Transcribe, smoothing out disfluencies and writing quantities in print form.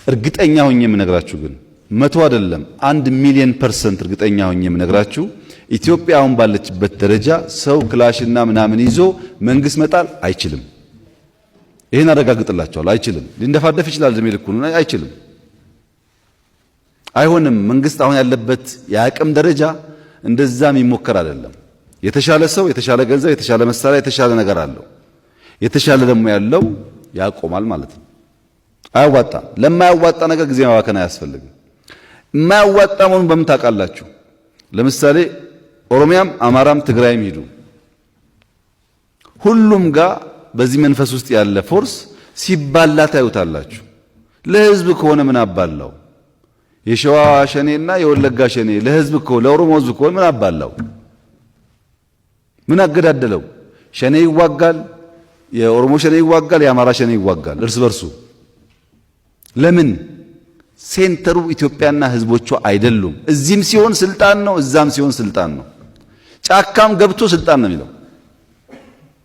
እርግጠኛ ሆኜ የምነግራችሁ ግን 100 አይደለም 1,000,000% እርግጠኛ ሆኜ የምነግራችሁ ኢትዮጵያ አሁን ባለችበት ደረጃ ሰው ክላሽና ምናምን ይዞ መንግስት መጣል አይችልም። ይሄን አረጋግጥላችኋለሁ። አይችልም። ሊንደፋደፍ ይችላል እድሜ ልኩን አይችልም። አይሆንም። መንግስት አሁን ያለበት የአቅም ደረጃ እንደዛም ይሞከር አይደለም። የተሻለ ሰው፣ የተሻለ ገንዘብ፣ የተሻለ መሳሪያ፣ የተሻለ ነገር አለው። የተሻለ ደግሞ ያለው ያቆማል ማለት ነው። አያዋጣም። ለማያዋጣ ነገር ጊዜ ማባከን አያስፈልግም። የማያዋጣ መሆኑን በምን ታውቃላችሁ? ለምሳሌ ኦሮሚያም፣ አማራም፣ ትግራይም ሂዱ። ሁሉም ጋር በዚህ መንፈስ ውስጥ ያለ ፎርስ ሲባላ ታዩታላችሁ። ለህዝብ ከሆነ ምን አባላው? የሸዋ ሸኔና የወለጋ ሸኔ ለህዝብ ከሆነ ለኦሮሞ ህዝብ ከሆነ ምን አባላው? ምን አገዳደለው? ሸኔ ይዋጋል፣ የኦሮሞ ሸኔ ይዋጋል፣ የአማራ ሸኔ ይዋጋል እርስ በርሱ። ለምን? ሴንተሩ ኢትዮጵያና ህዝቦቿ አይደሉም። እዚህም ሲሆን ስልጣን ነው፣ እዛም ሲሆን ስልጣን ነው። ጫካም ገብቶ ስልጣን ነው የሚለው።